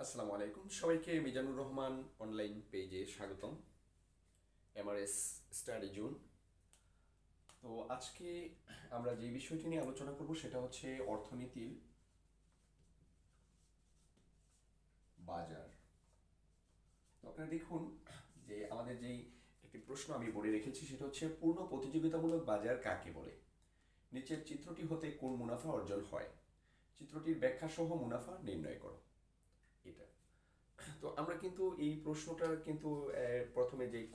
আসসালামু আলাইকুম সবাইকে মিজানুর রহমান অনলাইন পেজে স্বাগতম। Mrs study zone. তো আজকে আমরা যে বিষয়টি নিয়ে আলোচনা করব সেটা হচ্ছে অর্থনীতির বাজার। তো আপনারা দেখুন যে আমাদের যেই একটি প্রশ্ন আমি বলে রেখেছি সেটা হচ্ছে পূর্ণ প্রতিযোগিতামূলক বাজার কাকে বলে। নিচের চিত্রটি হতে কোন মুনাফা অর্জন হয়? চিত্রটির ব্যাখ্যা সহ মুনাফা নির্ণয় করো। এটা তো আমরা কিন্তু এই প্রশ্নটার কিন্তু প্রথমে যেই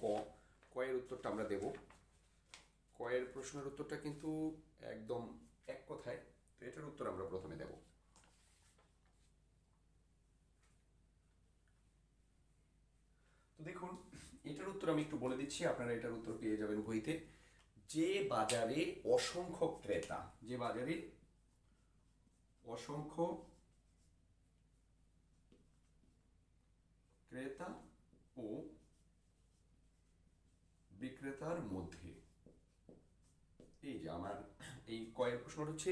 কয়ের উত্তরটা আমরা দেব। কয়ের প্রশ্নের উত্তরটা কিন্তু একদম এক কথায়, তো এটার উত্তর আমরা প্রথমে দেব। তো দেখুন, এটার উত্তর আমি একটু বলে দিচ্ছি, আপনারা এটার উত্তর পেয়ে যাবেন বইতে। যে বাজারে অসংখ্য ক্রেতা, যে বাজারে অসংখ্য ক্রেতা ও বিক্রেতার মধ্যে, এই যে আমার এই কয়ের প্রশ্নটা হচ্ছে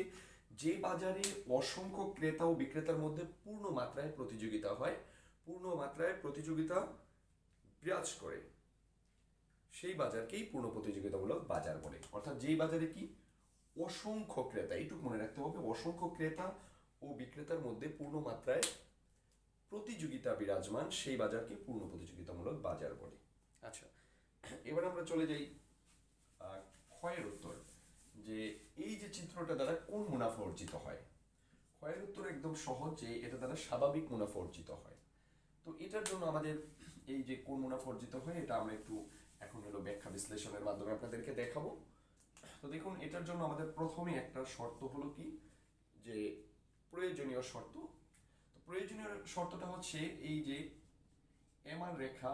যে বাজারে অসংখ্য ক্রেতা ও বিক্রেতার মধ্যে পূর্ণ মাত্রায় প্রতিযোগিতা হয়, পূর্ণ মাত্রায় প্রতিযোগিতা বিরাজ করে, সেই বাজারকেই পূর্ণ প্রতিযোগিতামূলক বাজার বলে। অর্থাৎ যেই বাজারে কি অসংখ্য ক্রেতা, এইটুকু মনে রাখতে হবে, অসংখ্য ক্রেতা ও বিক্রেতার মধ্যে পূর্ণ মাত্রায় প্রতিযোগিতা বিরাজমান, সেই বাজারকে পূর্ণ প্রতিযোগিতামূলক বাজার বলে। আচ্ছা, এবার আমরা চলে যাই ক্ষয়ের উত্তর, যে এই যে চিত্রটা দ্বারা কোন মুনাফা অর্জিত হয়। ক্ষয়ের উত্তর একদম সহজ, যে এটা দ্বারা স্বাভাবিক মুনাফা অর্জিত হয়। তো এটার জন্য আমাদের এই যে কোন মুনাফা অর্জিত হয় এটা আমরা একটু এখন হলো ব্যাখ্যা বিশ্লেষণের মাধ্যমে আপনাদেরকে দেখাবো। তো দেখুন, এটার জন্য আমাদের প্রথমে একটা শর্ত হলো কি, যে প্রয়োজনীয় শর্ত। তো প্রয়োজনীয় শর্তটা হচ্ছে এই যে এমআর রেখা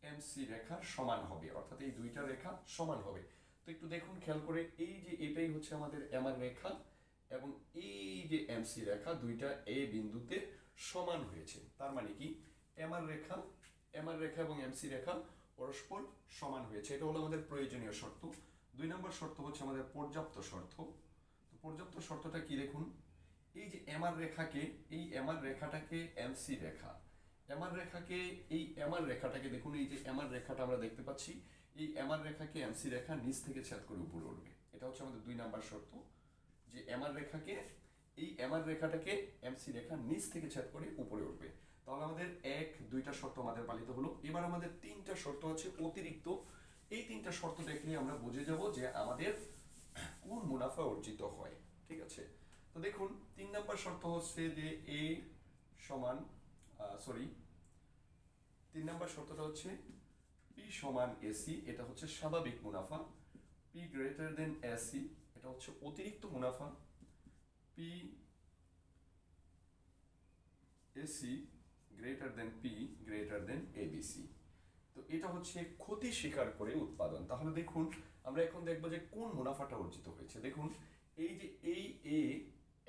এমসি রেখার সমান হবে, অর্থাৎ এই দুইটা রেখা সমান হবে। তো একটু দেখুন খেয়াল করে, এই যে এটাই হচ্ছে আমাদের এমআর রেখা এবং এই যে এমসি রেখা, দুইটা এ বিন্দুতে সমান হয়েছে। তার মানে কি এমআর রেখা এবং এমসি রেখা পরস্পর সমান হয়েছে। এটা হলো আমাদের প্রয়োজনীয় শর্ত। 2 নম্বর শর্ত হচ্ছে আমাদের পর্যাপ্ত শর্ত। তো পর্যাপ্ত শর্তটা কি দেখুন, এই যে এমআর রেখাকে, এই এমআর রেখাটাকে এমসি রেখা, এমআর রেখাকে, এই এমআর রেখাটাকে দেখুন, এই যে এমআর রেখাটা আমরা দেখতে পাচ্ছি, এই এমআর রেখাকে এমসি রেখা নিচ থেকে ছেদ করে উপরে উঠবে। এটা হচ্ছে আমাদের 2 নাম্বার শর্ত, যে এমআর রেখাকে, এই এমআর রেখাটাকে এমসি রেখা নিচ থেকে ছেদ করে উপরে উঠবে। তাহলে আমাদের 2টা শর্ত আমাদের পালিত হলো। এবার আমাদের 3টা শর্ত আছে অতিরিক্ত। এই 3টা শর্ত দেখলে আমরা বুঝে যাব যে আমাদের কোন মুনাফা অর্জিত হয়। ঠিক আছে, তো দেখুন 3 নাম্বার শর্ত হচ্ছে যে এ সমান সরি 3 নাম্বার শর্তটা হচ্ছে পি সমান এসি, এটা হচ্ছে স্বাভাবিক মুনাফা। পি গ্রেটার দেন এসি, এটা হচ্ছে অতিরিক্ত মুনাফা। P AC greater than P greater than ABC. তো এটা হচ্ছে ক্ষতি স্বীকার করে উৎপাদন। তাহলে দেখুন, আমরা এখন দেখবো যে কোন মুনাফাটা অর্জিত হয়েছে। দেখুন, এই যে এই এ,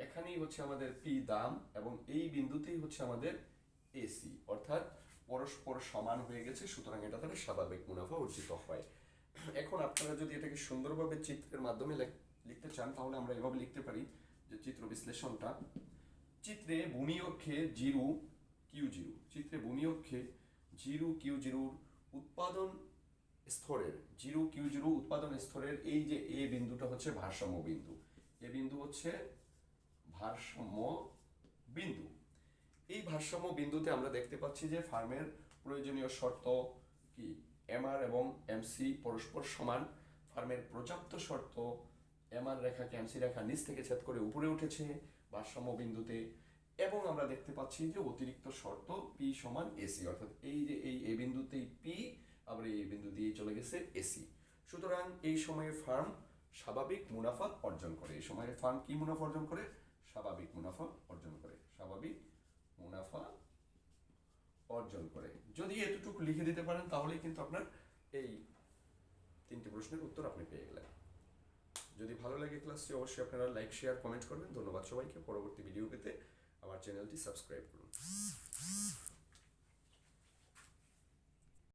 এখানেই হচ্ছে আমাদের পি দাম এবং এই বিন্দুতেই হচ্ছে আমাদের এসি, অর্থাৎ পরস্পর সমান হয়ে গেছে, সুতরাং এটা তাহলে স্বাভাবিক মুনাফা অর্জিত হয়। এখন আপনারা যদি এটাকে সুন্দরভাবে চিত্রের মাধ্যমে লিখতে চান, তাহলে আমরা এভাবে লিখতে পারি যে চিত্র বিশ্লেষণটা, চিত্রে ভূমি অক্ষে জিরো কিউ জিরো, চিত্রে ভূমি অক্ষে জিরো কিউ জিরোর উৎপাদন স্তরের, জিরো কিউ জিরো উৎপাদন স্তরের এই যে এ বিন্দুটা হচ্ছে ভারসাম্য বিন্দু, এ বিন্দু হচ্ছে ভারসাম্য বিন্দু। এই ভারসাম্য বিন্দুতে আমরা দেখতে পাচ্ছি যে ফার্মের প্রয়োজনীয় শর্ত কি, এমআর এবং এমসি পরস্পর সমান। ফার্মের পর্যাপ্ত শর্ত, এমআর রেখাকে এমসি রেখা নিচ থেকে ছেদ করে উপরে উঠেছে ভারসাম্য বিন্দুতে। এবং আমরা দেখতে পাচ্ছি যে অতিরিক্ত শর্ত পি সমান এসি, অর্থাৎ এই যে এই এ বিন্দুতেই পি, আবার এই বিন্দু দিয়ে চলে গেছে এসি। সুতরাং এই সময়ে ফার্ম স্বাভাবিক মুনাফা অর্জন করে। এই সময়ে ফার্ম কি মুনাফা অর্জন করে? স্বাভাবিক মুনাফা অর্জন করে, স্বাভাবিক মুনাফা অর্জন করে। যদি এতটুকু লিখে দিতে পারেন তাহলেই কিন্তু আপনার এই 3টি প্রশ্নের উত্তর আপনি পেয়ে গেলেন। যদি ভালো লাগে ক্লাসটি, অবশ্যই আপনারা লাইক শেয়ার কমেন্ট করবেন। ধন্যবাদ সবাইকে। পরবর্তী ভিডিও পেতে আমার চ্যানেলটি সাবস্ক্রাইব করুন।